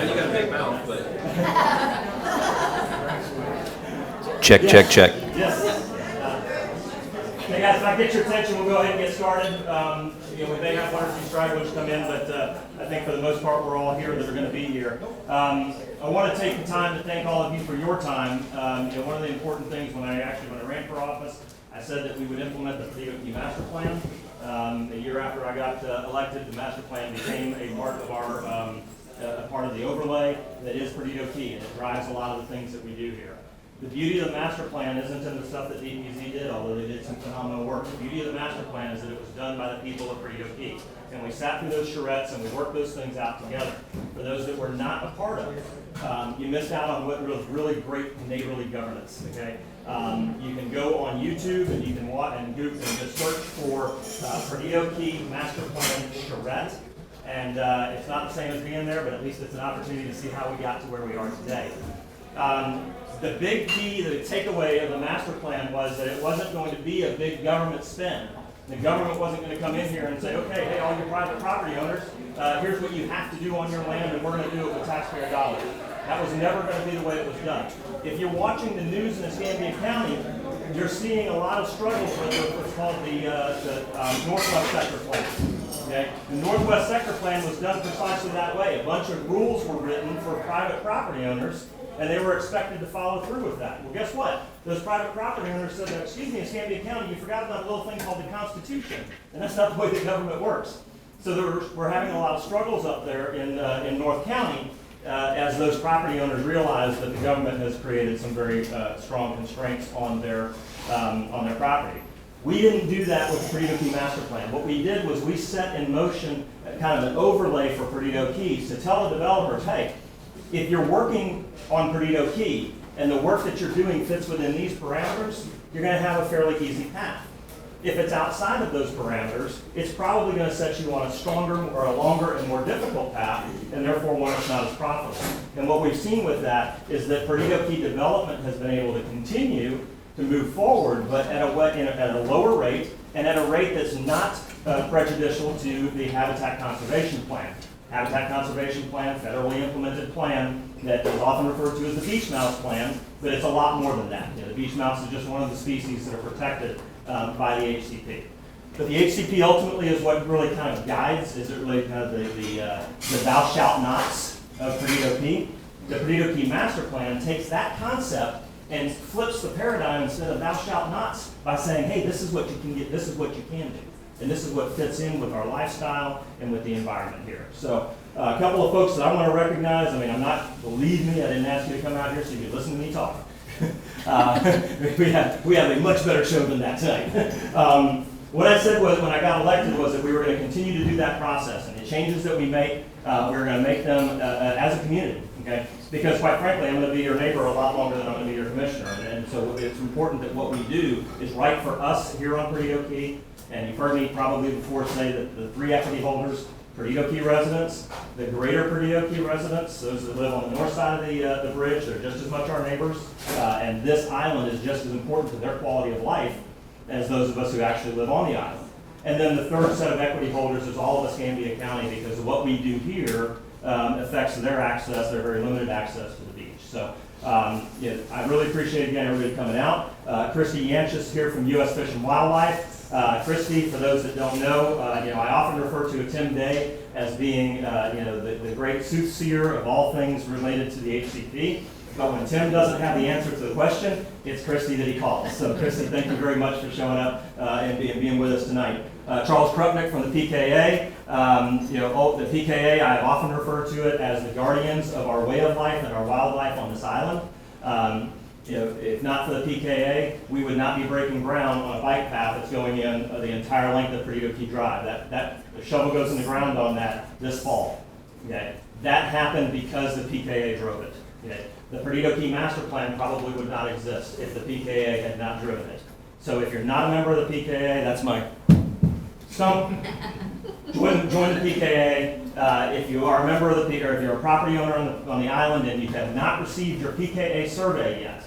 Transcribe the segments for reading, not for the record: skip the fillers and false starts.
you got a big mouth, but. Check, check, check. Yes. Hey guys, if I get your attention, we'll go ahead and get started. We may have one or two stragglers come in, but I think for the most part, we're all here that are going to be here. I want to take the time to thank all of you for your time. One of the important things when I ran for office, I said that we would implement the Perdido Key Master Plan. A year after I got elected, the master plan became a part of our a part of the overlay that is Perdido Key, and it drives a lot of the things that we do here. The beauty of the master plan isn't in the stuff that DPZ did, although they did some phenomenal work. The beauty of the master plan is that it was done by the people of Perdido Key. And we sat through those charrettes and we worked those things out together. For those that were not a part of it, you missed out on what was really great neighborly governance. Okay, you can go on YouTube and you can watch and just search for Perdido Key Master Plan charrette. And it's not the same as being there, but at least it's an opportunity to see how we got to where we are today. The big key, the takeaway of the master plan was that it wasn't going to be a big government spend. The government wasn't going to come in here and say, okay, hey, all your private property owners, here's what you have to do on your land, and we're going to do it with taxpayer dollars. That was never going to be the way it was done. If you're watching the news in Escambia County, you're seeing a lot of struggles with what's called the Northwest Sector Plan. Okay? The Northwest Sector Plan was done precisely that way. A bunch of rules were written for private property owners, and they were expected to follow through with that. Well, guess what? Those private property owners said, excuse me, Escambia County, you forgot about a little thing called the Constitution. And that's not the way the government works. So we're having a lot of struggles up there in North County as those property owners realize that the government has created some very strong constraints on their property. We didn't do that with the Perdido Key Master Plan. What we did was we set in motion kind of an overlay for Perdido Keys to tell the developers, hey, if you're working on Perdido Key and the work that you're doing fits within these parameters, you're going to have a fairly easy path. If it's outside of those parameters, it's probably going to set you on a stronger or a longer and more difficult path, and therefore one that's not as profitable. And what we've seen with that is that Perdido Key development has been able to continue to move forward, but at a lower rate and at a rate that's not prejudicial to the Habitat Conservation Plan. Habitat Conservation Plan, federally implemented plan that is often referred to as the beach mouse plan, but it's a lot more than that. The beach mouse is just one of the species that are protected by the HCP. But the HCP ultimately is what really kind of guides, is it really kind of the thou shalt nots of Perdido Key. The Perdido Key Master Plan takes that concept and flips the paradigm instead of thou shalt nots by saying, hey, this is what you can get, this is what you can do. And this is what fits in with our lifestyle and with the environment here. So a couple of folks that I want to recognize, believe me, I didn't ask you to come out here so you could listen to me talk. We have a much better show than that tonight. What I said was when I got elected was that we were going to continue to do that process, and the changes that we make, we're going to make them as a community. Okay? Because quite frankly, I'm going to be your neighbor a lot longer than I'm going to be your commissioner. And so it's important that what we do is right for us here on Perdido Key. And you've heard me probably before say that the three equity holders, Perdido Key residents, the greater Perdido Key residents, those that live on the north side of the bridge, they're just as much our neighbors. And this island is just as important to their quality of life as those of us who actually live on the island. And then the third set of equity holders is all of Escambia County, because what we do here affects their access, their very limited access to the beach. So I really appreciate, again, everybody coming out. Christy Yanchis here from U.S. Fish and Wildlife. Christy, for those that don't know, I often refer to Tim Day as being, the great soothsayer of all things related to the HCP. But when Tim doesn't have the answer to the question, it's Christy that he calls. So Christy, thank you very much for showing up and being with us tonight. Charles Krupnick from the PKA. The PKA, I often refer to it as the guardians of our way of life and our wildlife on this island. If not for the PKA, we would not be breaking ground on a bike path that's going in the entire length of Perdido Key Drive. The shovel goes in the ground on that this fall. Okay? That happened because the PKA drove it. Okay? The Perdido Key Master Plan probably would not exist if the PKA had not driven it. So if you're not a member of the PKA, that's my stump. Join the PKA. If you are a member of the PKA, or if you're a property owner on the island and you have not received your PKA survey yet,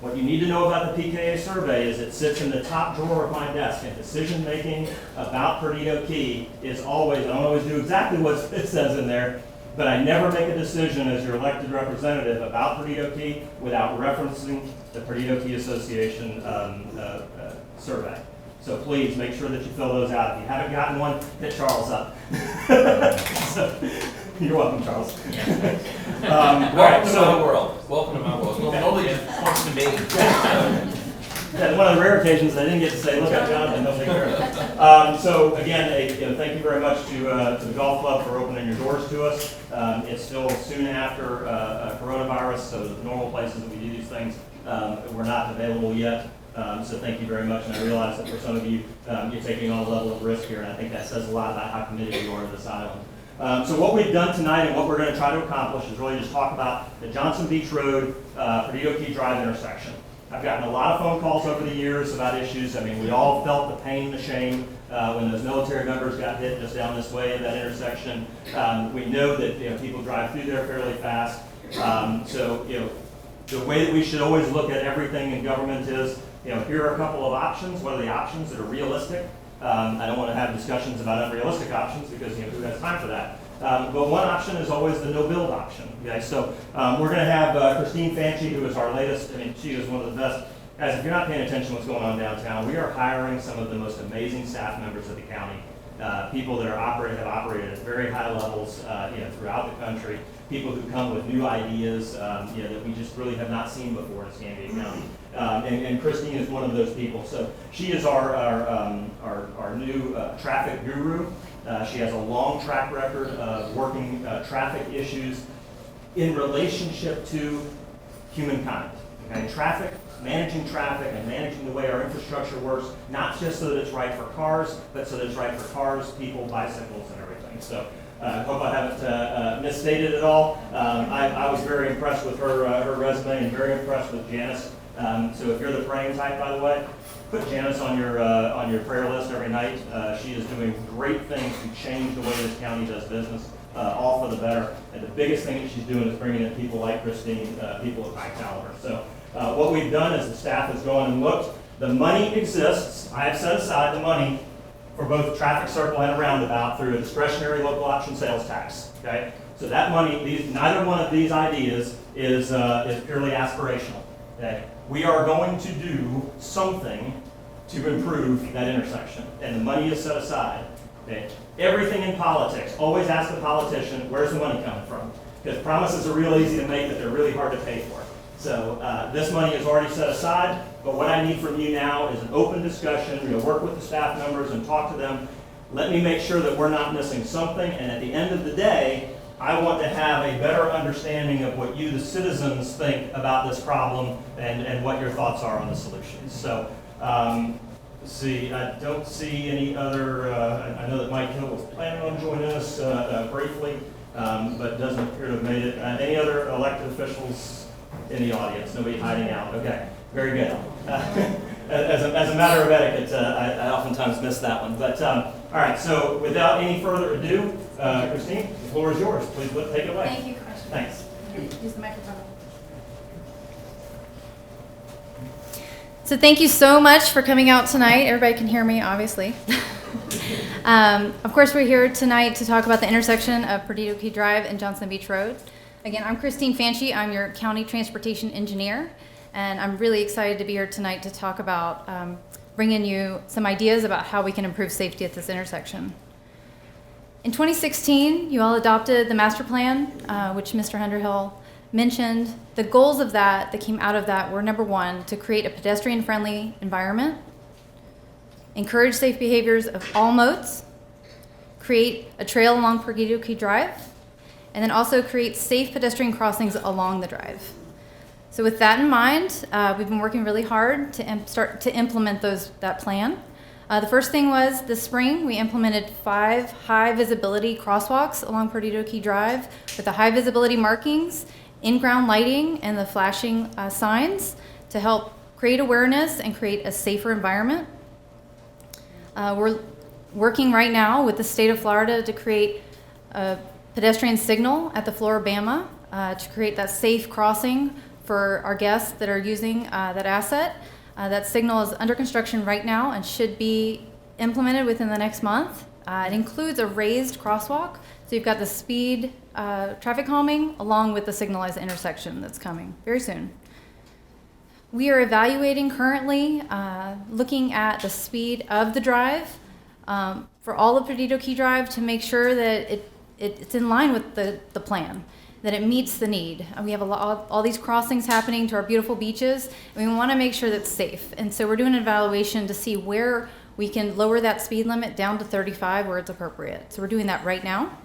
what you need to know about the PKA survey is it sits in the top drawer of my desk, and decision-making about Perdido Key is always, I don't always do exactly what it says in there, but I never make a decision as your elected representative about Perdido Key without referencing the Perdido Key Association survey. So please make sure that you fill those out. If you haven't gotten one, hit Charles up. So, you're welcome, Charles. All right, Welcome to my world. Welcome to my world. Well, nobody just points to me. Yeah, one of the rare occasions I didn't get to say, look at Jonathan, don't take care of it. So again, thank you very much to the golf club for opening your doors to us. It's still soon after coronavirus, so the normal places that we do these things were not available yet. So thank you very much, and I realize that for some of you, you're taking on a level of risk here, and I think that says a lot about how committed you are to this island. So what we've done tonight and what we're going to try to accomplish is really just talk about the Johnson Beach Road, Perdido Key Drive intersection. I've gotten a lot of phone calls over the years about issues. I mean, we all felt the pain and the shame when those military members got hit just down this way at that intersection. We know that people drive through there fairly fast. So the way that we should always look at everything in government is, here are a couple of options. What are the options that are realistic? I don't want to have discussions about unrealistic options because who has time for that? But one option is always the no-build option. Okay, so we're going to have Christine Fanchi, who is our latest. I mean, she is one of the best. Guys, if you're not paying attention to what's going on downtown, we are hiring some of the most amazing staff members of the county. People that have operated at very high levels, throughout the country. People who come with new ideas, that we just really have not seen before in San Diego County. And Christine is one of those people. So she is our new traffic guru. She has a long track record of working traffic issues in relationship to humankind. Okay? Managing traffic and managing the way our infrastructure works, not just so that it's right for cars, but so that it's right for cars, people, bicycles, and everything. So I hope I haven't misstated it all. I was very impressed with her resume and very impressed with Janice. So if you're the praying type, by the way, put Janice on your prayer list every night. She is doing great things to change the way this county does business, all for the better. And the biggest thing that she's doing is bringing in people like Christine, people of high caliber. So what we've done is the staff has gone and looked. The money exists. I have set aside the money for both the traffic circle and a roundabout through a discretionary local option sales tax. Okay, so that money, neither one of these ideas is purely aspirational. Okay, we are going to do something to improve that intersection, and the money is set aside. Okay, everything in politics, always ask the politician, where's the money coming from? Because promises are real easy to make, but they're really hard to pay for. So this money is already set aside, but what I need from you now is an open discussion. Work with the staff members and talk to them. Let me make sure that we're not missing something, and at the end of the day, I want to have a better understanding of what you, the citizens, think about this problem and what your thoughts are on the solutions. So, let's see, I don't see any other, I know that Mike Hill was planning on joining us briefly, but doesn't appear to have made it. Any other elected officials in the audience? Nobody hiding out? Okay, very good. As a matter of etiquette, I oftentimes miss that one. But all right, so without any further ado, Christine, the floor is yours. Please take it away. Thank you, Commissioner. Thanks. Use the microphone. So thank you so much for coming out tonight. Everybody can hear me, obviously. Of course, we're here tonight to talk about the intersection of Perdido Key Drive and Johnson Beach Road. Again, I'm Christine Fanchi. I'm your county transportation engineer, and I'm really excited to be here tonight to talk about bringing you some ideas about how we can improve safety at this intersection. In 2016, you all adopted the master plan, which Mr. Underhill mentioned. The goals of that came out of that were, number one, to create a pedestrian-friendly environment, encourage safe behaviors of all modes, create a trail along Perdido Key Drive, and then also create safe pedestrian crossings along the drive. So with that in mind, we've been working really hard to start to implement that plan. The first thing was this spring, we implemented 5 high visibility crosswalks along Perdido Key Drive with the high visibility markings, in-ground lighting, and the flashing signs to help create awareness and create a safer environment. We're working right now with the state of Florida to create a pedestrian signal at the Floribama to create that safe crossing for our guests that are using that asset. That signal is under construction right now and should be implemented within the next month. It includes a raised crosswalk So you've got the speed traffic calming along with the signalized intersection that's coming very soon. We are evaluating currently, looking at the speed of the drive for all of Perdido Key Drive to make sure that it's in line with the plan, that it meets the need. We have all these crossings happening to our beautiful beaches, and we want to make sure that's safe. And so we're doing an evaluation to see where we can lower that speed limit down to 35 where it's appropriate. So we're doing that right now.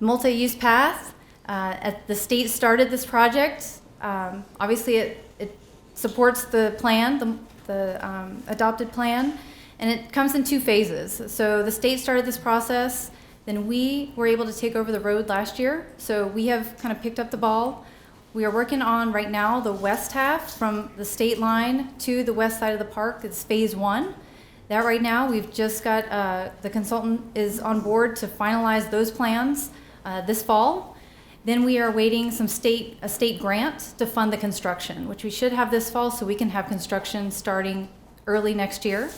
Multi-use path. The state started this project. Obviously, it supports the plan, the adopted plan, and it comes in 2 phases. So the state started this process, then we were able to take over the road last year. So we have kind of picked up the ball. We are working on right now the west half from the state line to the west side of the park. It's phase 1. That right now, we've just got, the consultant is on board to finalize those plans this fall. Then we are awaiting a state grant to fund the construction, which we should have this fall so we can have construction starting early next year.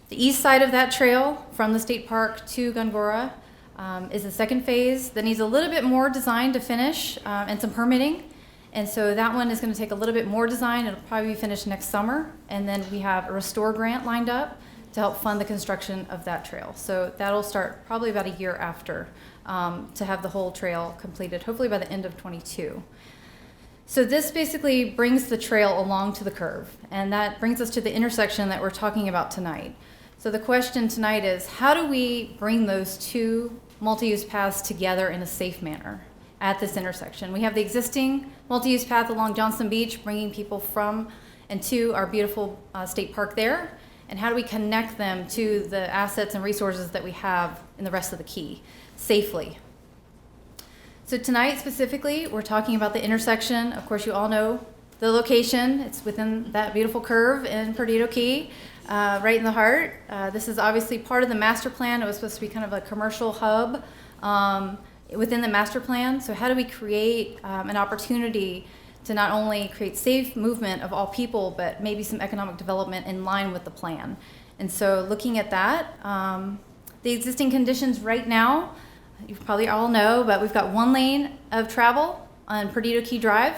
The east side of that trail from the state park to Gongora is the second phase that needs a little bit more design to finish and some permitting. And so that one is going to take a little bit more design. It'll probably be finished next summer. And then we have a Restore grant lined up to help fund the construction of that trail. So that'll start probably about a year after to have the whole trail completed, hopefully by the end of '22. So this basically brings the trail along to the curve, and that brings us to the intersection that we're talking about tonight. So the question tonight is, how do we bring those 2 multi-use paths together in a safe manner at this intersection? We have the existing multi-use path along Johnson Beach, bringing people from and to our beautiful state park there. And how do we connect them to the assets and resources that we have in the rest of the key safely? So tonight specifically, we're talking about the intersection. Of course, you all know the location. It's within that beautiful curve in Perdido Key, right in the heart. This is obviously part of the master plan. It was supposed to be kind of a commercial hub within the master plan. So how do we create an opportunity to not only create safe movement of all people, but maybe some economic development in line with the plan? And so looking at that, the existing conditions right now, you probably all know, but we've got 1 lane of travel on Perdido Key Drive.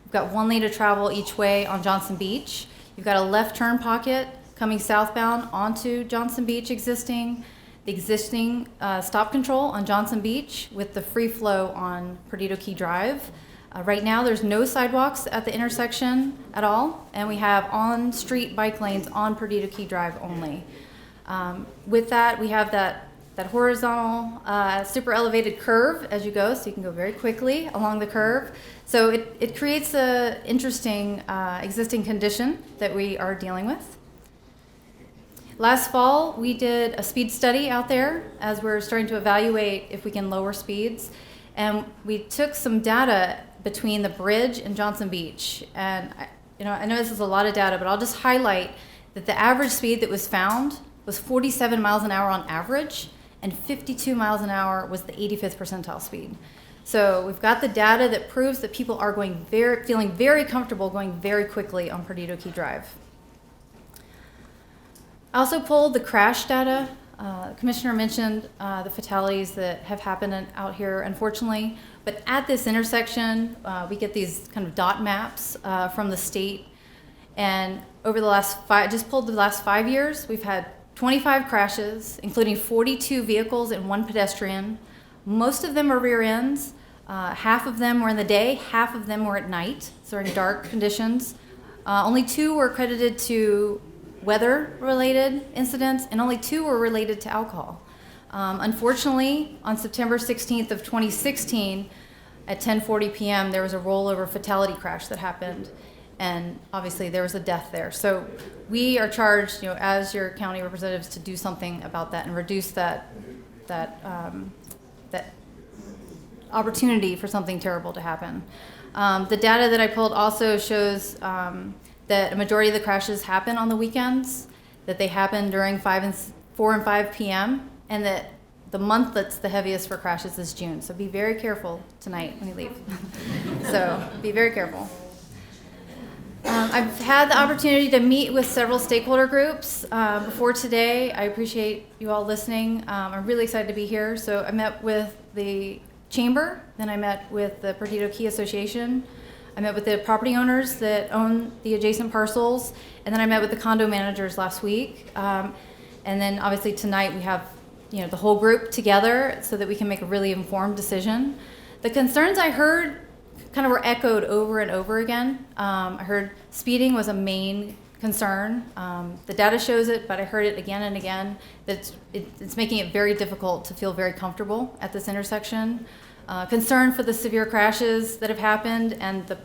We've got 1 lane of travel each way on Johnson Beach. You've got a left turn pocket coming southbound onto Johnson Beach existing. The existing stop control on Johnson Beach with the free flow on Perdido Key Drive. Right now, there's no sidewalks at the intersection at all, and we have on-street bike lanes on Perdido Key Drive only. With that, we have that horizontal, super elevated curve as you go, so you can go very quickly along the curve. So it creates an interesting existing condition that we are dealing with. Last fall, we did a speed study out there as we're starting to evaluate if we can lower speeds. And we took some data between the bridge and Johnson Beach. And I know this is a lot of data, but I'll just highlight that the average speed that was found was 47 miles an hour on average, and 52 miles an hour was the 85th percentile speed. So we've got the data that proves that people are feeling very comfortable going very quickly on Perdido Key Drive. I also pulled the crash data. The Commissioner mentioned the fatalities that have happened out here, unfortunately. But at this intersection, we get these kind of dot maps from the state. And over the last just pulled the last 5 years, we've had 25 crashes, including 42 vehicles and 1 pedestrian. Most of them are rear ends. Half of them were in the day, half of them were at night, so in dark conditions. Only 2 were credited to weather-related incidents, and only 2 were related to alcohol. Unfortunately, on September 16th of 2016, at 10:40 p.m., there was a rollover fatality crash that happened, and obviously there was a death there. So we are charged, as your county representatives, to do something about that and reduce that opportunity for something terrible to happen. The data that I pulled also shows that a majority of the crashes happen on the weekends, that they happen during 4 and 5 p.m., and that the month that's the heaviest for crashes is June. So be very careful tonight when you leave. So be very careful. I've had the opportunity to meet with several stakeholder groups before today. I appreciate you all listening. I'm really excited to be here. So I met with the Chamber, then I met with the Perdido Key Association. I met with the property owners that own the adjacent parcels, and then I met with the condo managers last week. And then obviously tonight we have the whole group together so that we can make a really informed decision. The concerns I heard kind of were echoed over and over again. I heard speeding was a main concern. The data shows it, but I heard it again and again that it's making it very difficult to feel very comfortable at this intersection. Concern for the severe crashes that have happened and the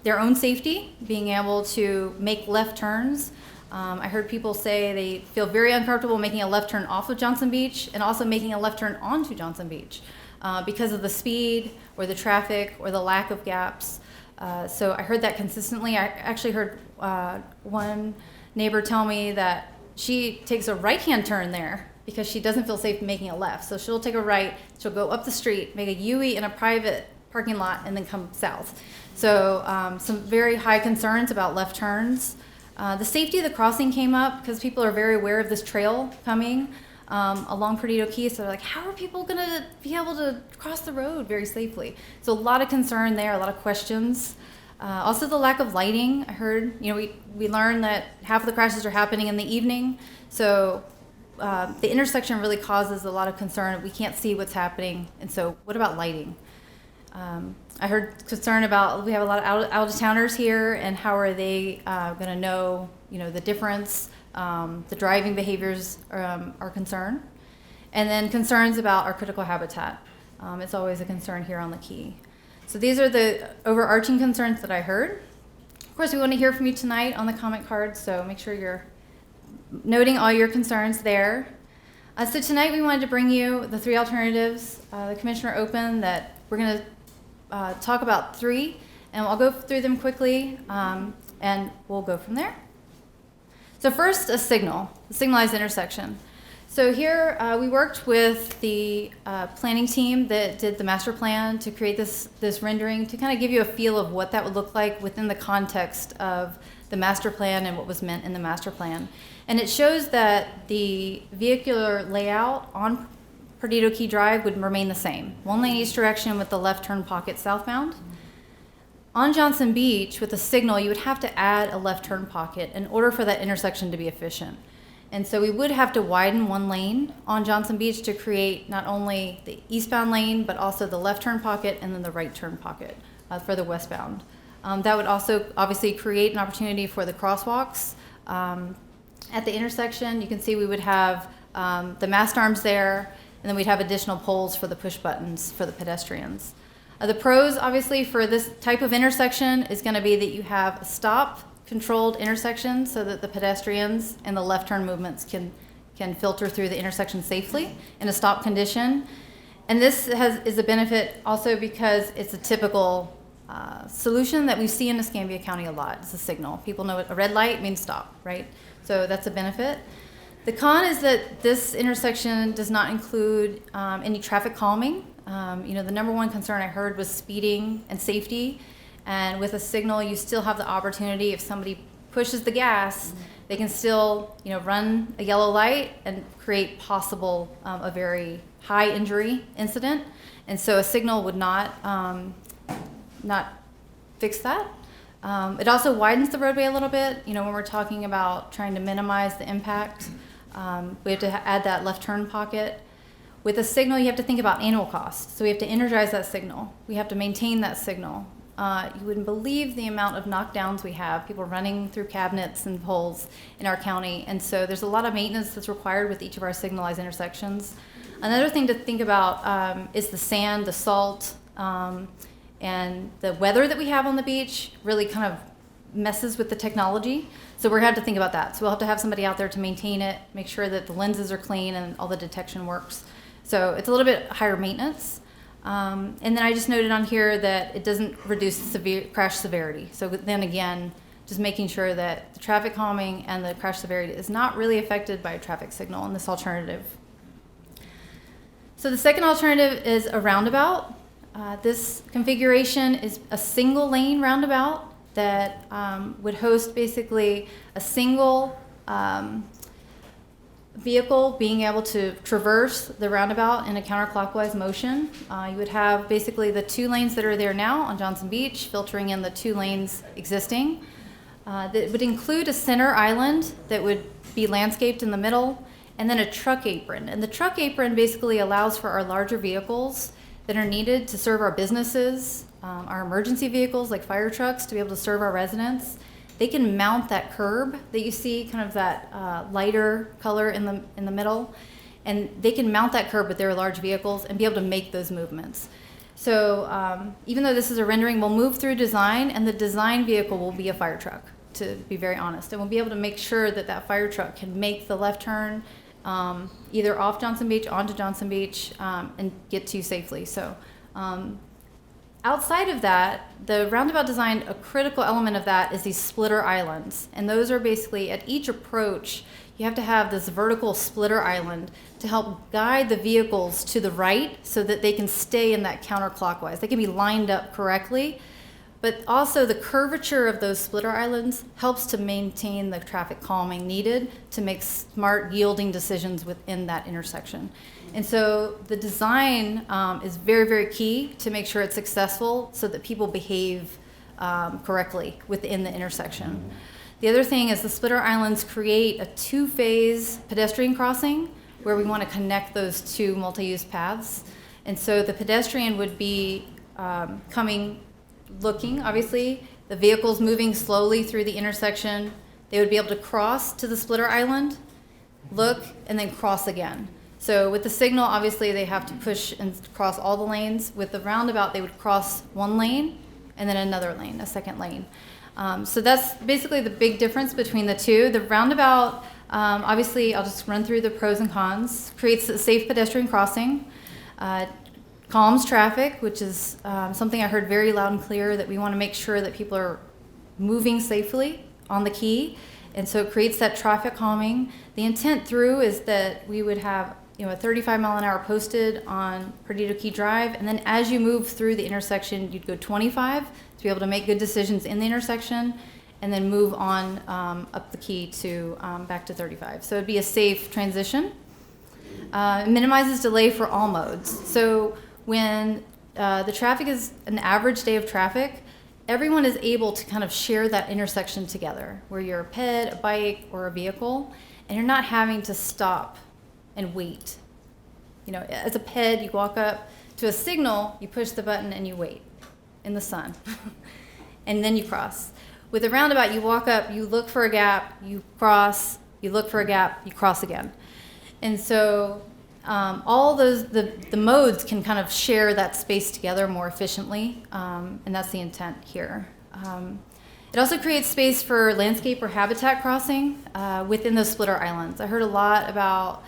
their own safety, being able to make left turns. I heard people say they feel very uncomfortable making a left turn off of Johnson Beach and also making a left turn onto Johnson Beach because of the speed or the traffic or the lack of gaps. So I heard that consistently. I actually heard one neighbor tell me that she takes a right-hand turn there because she doesn't feel safe making a left. So she'll take a right, she'll go up the street, make a U-turn in a private parking lot, and then come south. So some very high concerns about left turns. The safety of the crossing came up because people are very aware of this trail coming along Perdido Key. So they're like, how are people going to be able to cross the road very safely? So a lot of concern there, a lot of questions. Also the lack of lighting. I heard, we learned that half of the crashes are happening in the evening. So the intersection really causes a lot of concern. We can't see what's happening. And so what about lighting? I heard concern about, we have a lot of out-of-towners here, and how are they going to know, the difference? The driving behaviors are concerned. And then concerns about our critical habitat. It's always a concern here on the Key. So these are the overarching concerns that I heard. Of course, we want to hear from you tonight on the comment card, so make sure you're noting all your concerns there. So tonight we wanted to bring you the three alternatives. The Commissioner opened that we're going to talk about three, and I'll go through them quickly, and we'll go from there. So first, a signalized intersection. So here we worked with the planning team that did the master plan to create this rendering to kind of give you a feel of what that would look like within the context of the master plan and what was meant in the master plan. And it shows that the vehicular layout on Perdido Key Drive would remain the same. One lane each direction with the left turn pocket southbound. On Johnson Beach, with a signal, you would have to add a left turn pocket in order for that intersection to be efficient. And so we would have to widen one lane on Johnson Beach to create not only the eastbound lane, but also the left turn pocket and then the right turn pocket for the westbound. That would also obviously create an opportunity for the crosswalks. At the intersection, you can see we would have the mast arms there, and then we'd have additional poles for the push buttons for the pedestrians. The pros, obviously, for this type of intersection is going to be that you have a stop-controlled intersection so that the pedestrians and the left turn movements can filter through the intersection safely in a stop condition. And this is a benefit also because it's a typical solution that we see in Escambia County a lot. It's a signal. People know a red light means stop, right? So that's a benefit. The con is that this intersection does not include any traffic calming. The number one concern I heard was speeding and safety. And with a signal, you still have the opportunity, if somebody pushes the gas, they can still, run a yellow light and create possible a very high injury incident. And so a signal would not fix that. It also widens the roadway a little bit. When we're talking about trying to minimize the impact, we have to add that left turn pocket. With a signal, you have to think about annual costs. So we have to energize that signal. We have to maintain that signal. You wouldn't believe the amount of knockdowns we have, people running through cabinets and poles in our county. And so there's a lot of maintenance that's required with each of our signalized intersections. Another thing to think about is the sand, the salt, and the weather that we have on the beach really kind of messes with the technology. So we're going to have to think about that. So we'll have to have somebody out there to maintain it, make sure that the lenses are clean and all the detection works. So it's a little bit higher maintenance. And then I just noted on here that it doesn't reduce severe crash severity. So then again, just making sure that the traffic calming and the crash severity is not really affected by a traffic signal in this alternative. So the second alternative is a roundabout. This configuration is a single lane roundabout. that would host basically a single vehicle being able to traverse the roundabout in a counterclockwise motion. You would have basically the 2 lanes that are there now on Johnson Beach, filtering in the 2 lanes existing. That would include a center island that would be landscaped in the middle, and then a truck apron. And the truck apron basically allows for our larger vehicles that are needed to serve our businesses, our emergency vehicles like fire trucks to be able to serve our residents. They can mount that curb that you see, kind of that lighter color in the middle, and they can mount that curb with their large vehicles and be able to make those movements. So even though this is a rendering, we'll move through design, and the design vehicle will be a fire truck, to be very honest, and we'll be able to make sure that that fire truck can make the left turn either off Johnson Beach onto Johnson Beach and get to you safely. So. Outside of that, the roundabout design, a critical element of that is these splitter islands. And those are basically, at each approach, you have to have this vertical splitter island to help guide the vehicles to the right so that they can stay in that counterclockwise. They can be lined up correctly, but also the curvature of those splitter islands helps to maintain the traffic calming needed to make smart yielding decisions within that intersection. And so the design is very, very key to make sure it's successful so that people behave correctly within the intersection. The other thing is the splitter islands create a 2-phase pedestrian crossing where we want to connect those 2 multi-use paths. And so the pedestrian would be looking, obviously, the vehicles moving slowly through the intersection. They would be able to cross to the splitter island, look, and then cross again. So with the signal, obviously, they have to push and cross all the lanes. With the roundabout, they would cross 1 lane and then another lane, a second lane. So that's basically the big difference between the 2. The roundabout, obviously, I'll just run through the pros and cons. Creates a safe pedestrian crossing. Calms traffic, which is something I heard very loud and clear, that we want to make sure that people are moving safely on the key. And so it creates that traffic calming. The intent through is that we would have a 35 mile an hour posted on Perdido Key Drive, and then as you move through the intersection, you'd go 25 to be able to make good decisions in the intersection, and then move on up the key to back to 35. So it'd be a safe transition. It minimizes delay for all modes. So when the traffic is an average day of traffic, everyone is able to kind of share that intersection together, where you're a ped, a bike, or a vehicle, and you're not having to stop and wait. As a ped, you walk up to a signal, you push the button, and you wait in the sun. And then you cross. With a roundabout, you walk up, you look for a gap, you cross, you look for a gap, you cross again. And so all those, the modes can kind of share that space together more efficiently, and that's the intent here. It also creates space for landscape or habitat crossing within those splitter islands. I heard a lot about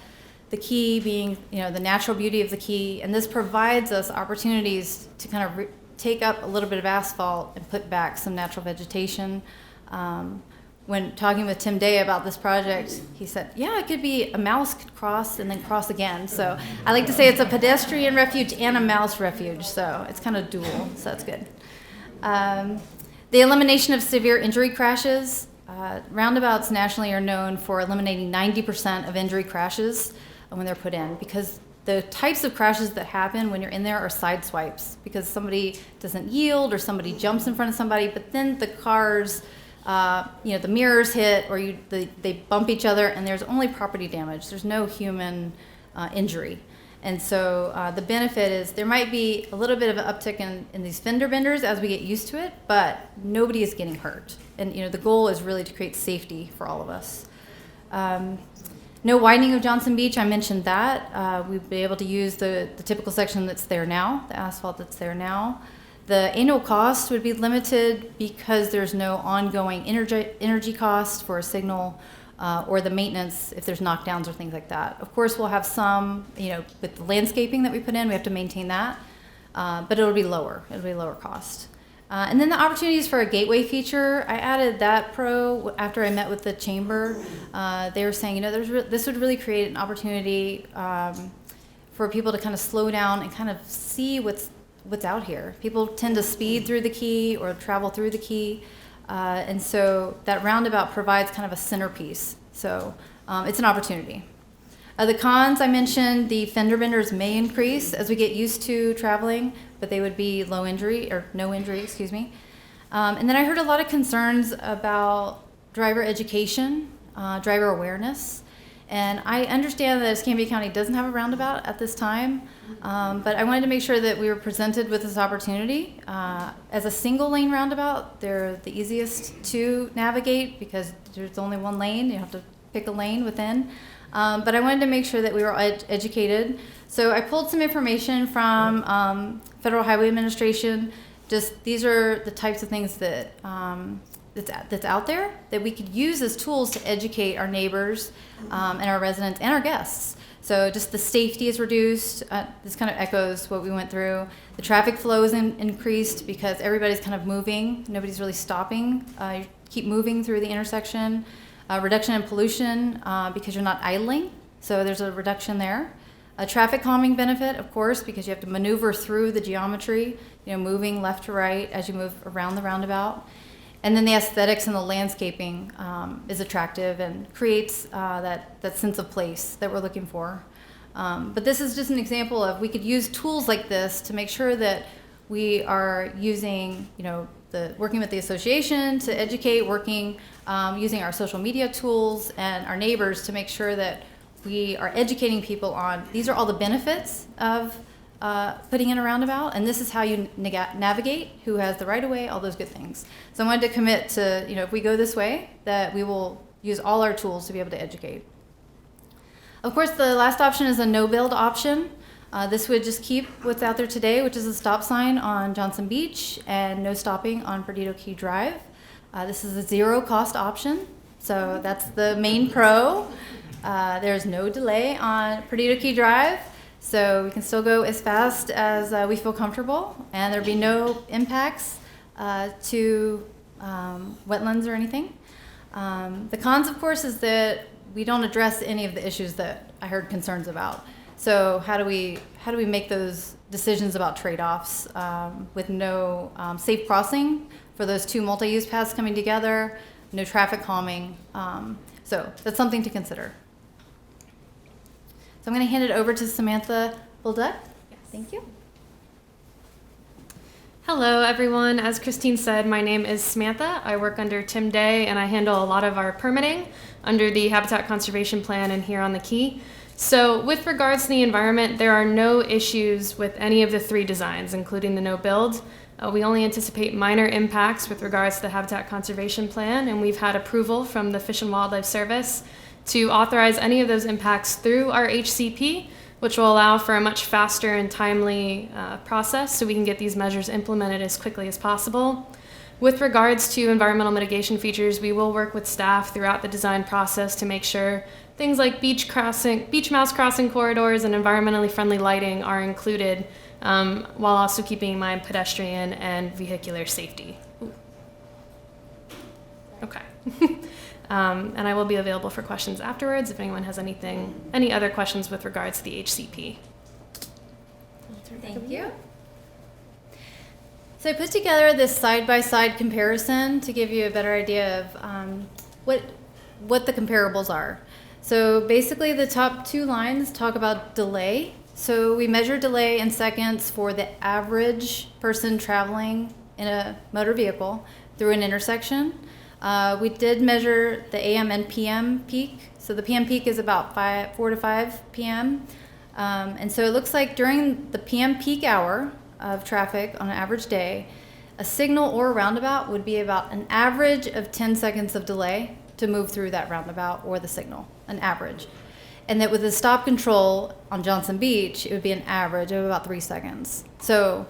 the key being, the natural beauty of the key, and this provides us opportunities to kind of take up a little bit of asphalt and put back some natural vegetation. When talking with Tim Day about this project, he said, yeah, it could be a mouse could cross and then cross again. So I like to say it's a pedestrian refuge and a mouse refuge, so it's kind of dual, so that's good. The elimination of severe injury crashes. Roundabouts nationally are known for eliminating 90% of injury crashes when they're put in, because the types of crashes that happen when you're in there are side swipes, because somebody doesn't yield or somebody jumps in front of somebody, but then the cars, the mirrors hit or they bump each other, and there's only property damage. There's no human injury. And so the benefit is there might be a little bit of an uptick in these fender benders as we get used to it, but nobody is getting hurt. And the goal is really to create safety for all of us. No widening of Johnson Beach, I mentioned that. We'd be able to use the typical section that's there now, the asphalt that's there now. The annual cost would be limited because there's no ongoing energy cost for a signal or the maintenance if there's knockdowns or things like that. Of course, we'll have some, with the landscaping that we put in, we have to maintain that, but it'll be lower. It'll be lower cost. And then the opportunities for a gateway feature, I added that pro after I met with the chamber. They were saying, this would really create an opportunity for people to kind of slow down and kind of see what's out here. People tend to speed through the key or travel through the key. And so that roundabout provides kind of a centerpiece. So it's an opportunity. The cons, I mentioned, the fender benders may increase as we get used to traveling, but they would be low injury, or no injury, excuse me. And then I heard a lot of concerns about driver education, driver awareness. And I understand that Escambia County doesn't have a roundabout at this time, but I wanted to make sure that we were presented with this opportunity. As a single lane roundabout, they're the easiest to navigate because there's only one lane. You have to pick a lane within. But I wanted to make sure that we were educated. So I pulled some information from Federal Highway Administration. Just these are the types of things that that's out there that we could use as tools to educate our neighbors and our residents and our guests. So just the safety is reduced. This kind of echoes what we went through. The traffic flow is increased because everybody's kind of moving. Nobody's really stopping. You keep moving through the intersection. Reduction in pollution because you're not idling, so there's a reduction there. A traffic calming benefit, of course, because you have to maneuver through the geometry, moving left to right as you move around the roundabout. And then the aesthetics and the landscaping is attractive and creates that sense of place that we're looking for. But this is just an example of we could use tools like this to make sure that we are using, working with the association to educate, working using our social media tools and our neighbors to make sure that we are educating people on these are all the benefits of putting in a roundabout, and this is how you navigate, who has the right of way, all those good things. So I wanted to commit to, if we go this way, that we will use all our tools to be able to educate. Of course, the last option is a no-build option. This would just keep what's out there today, which is a stop sign on Johnson Beach and no stopping on Perdido Key Drive. This is a zero-cost option, so that's the main pro. There's no delay on Perdido Key Drive, so we can still go as fast as we feel comfortable, and there'll be no impacts to wetlands or anything. The cons, of course, is that we don't address any of the issues that I heard concerns about. So how do we make those decisions about trade-offs with no safe crossing for those two multi-use paths coming together, no traffic calming? So that's something to consider. So I'm going to hand it over to Samantha Bulduck. Thank you. Hello, everyone. As Christine said, my name is Samantha. I work under Tim Day, and I handle a lot of our permitting under the Habitat Conservation Plan and here on the Key. So with regards to the environment, there are no issues with any of the three designs, including the no build. We only anticipate minor impacts with regards to the Habitat Conservation Plan, and we've had approval from the Fish and Wildlife Service to authorize any of those impacts through our HCP, which will allow for a much faster and timely process so we can get these measures implemented as quickly as possible. With regards to environmental mitigation features, we will work with staff throughout the design process to make sure things like beach mouse crossing corridors and environmentally friendly lighting are included, while also keeping in mind pedestrian and vehicular safety. Ooh. Okay. And I will be available for questions afterwards if anyone has any other questions with regards to the HCP. Thank you. So I put together this side-by-side comparison to give you a better idea of what the comparables are. So basically the top two lines talk about delay. So we measure delay in seconds for the average person traveling in a motor vehicle through an intersection. We did measure the AM and PM peak. So the PM peak is about 4 to 5 p.m. And so it looks like during the PM peak hour of traffic on an average day, a signal or a roundabout would be about an average of 10 seconds of delay to move through that roundabout or the signal, an average. And that with the stop control on Johnson Beach, it would be an average of about 3 seconds. So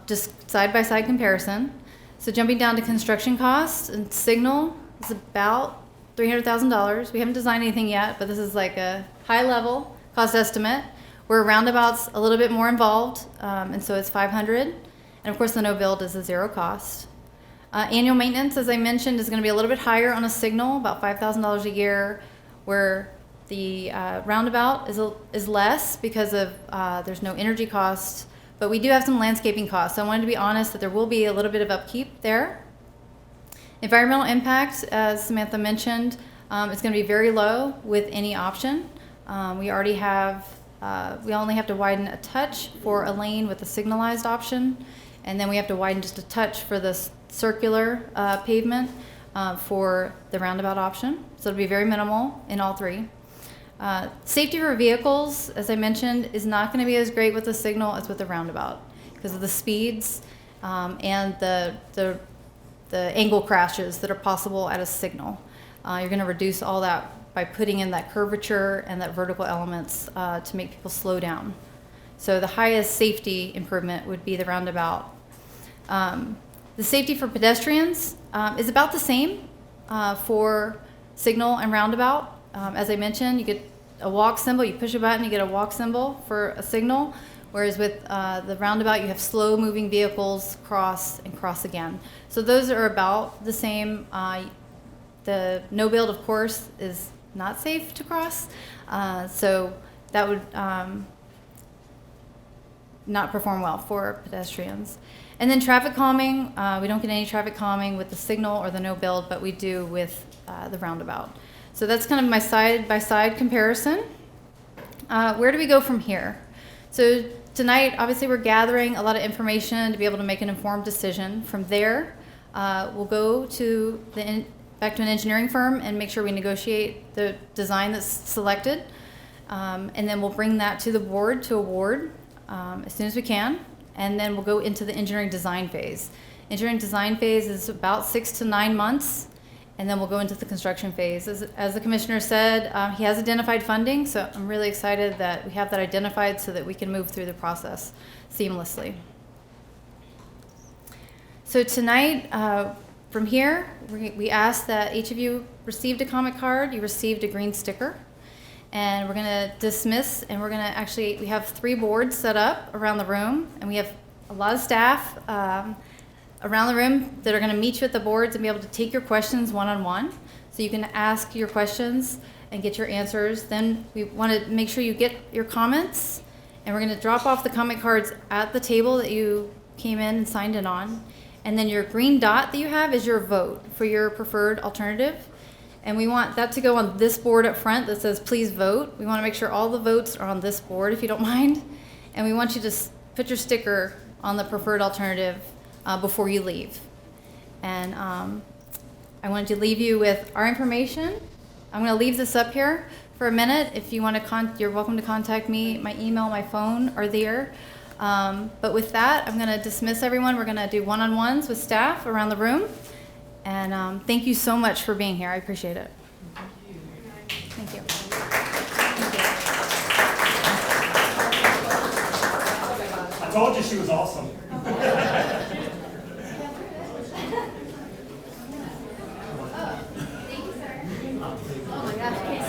just side-by-side comparison. So jumping down to construction costs, and signal is about $300,000. We haven't designed anything yet, but this is like a high-level cost estimate, where roundabout's a little bit more involved, and so it's $500. And of course, the no build is a zero cost. Annual maintenance, as I mentioned, is going to be a little bit higher on a signal, about $5,000 a year, where the roundabout is less because of there's no energy costs, but we do have some landscaping costs. So I wanted to be honest that there will be a little bit of upkeep there. Environmental impact, as Samantha mentioned, is going to be very low with any option. We already have, we only have to widen a touch for a lane with a signalized option, and then we have to widen just a touch for the circular pavement for the roundabout option. So it'll be very minimal in all three. Safety for vehicles, as I mentioned, is not going to be as great with the signal as with the roundabout because of the speeds and the angle crashes that are possible at a signal. You're going to reduce all that by putting in that curvature and that vertical elements to make people slow down. So the highest safety improvement would be the roundabout. The safety for pedestrians is about the same for signal and roundabout. As I mentioned, you get a walk symbol, you push a button, you get a walk symbol for a signal, whereas with the roundabout, you have slow moving vehicles cross and cross again. So those are about the same. The no build, of course, is not safe to cross. So that would not perform well for pedestrians. And then traffic calming, we don't get any traffic calming with the signal or the no build, but we do with the roundabout. So that's kind of my side-by-side comparison. Where do we go from here? So tonight, obviously, we're gathering a lot of information to be able to make an informed decision. From there, we'll go to back to an engineering firm and make sure we negotiate the design that's selected. And then we'll bring that to the board to award as soon as we can. And then we'll go into the engineering design phase. Engineering design phase is about 6 to 9 months. And then we'll go into the construction phase. As the commissioner said, he has identified funding, so I'm really excited that we have that identified so that we can move through the process seamlessly. So tonight, from here, we ask that each of you received a comment card, you received a green sticker, and we're gonna dismiss, and we're gonna we have 3 boards set up around the room, and we have a lot of staff around the room that are going to meet you at the boards and be able to take your questions one-on-one. So you can ask your questions and get your answers. Then we want to make sure you get your comments, and we're going to drop off the comment cards at the table that you came in and signed in on. And then your green dot that you have is your vote for your preferred alternative. And we want that to go on this board up front that says, please vote. We want to make sure all the votes are on this board, if you don't mind. And we want you to put your sticker on the preferred alternative before you leave. And I wanted to leave you with our information. I'm going to leave this up here for a minute. If you want to, you're welcome to contact me. My email, my phone are there. But with that, I'm going to dismiss everyone. We're going to do one-on-ones with staff around the room. And thank you so much for being here. I appreciate it. Thank you. I told you she was awesome. Oh my gosh.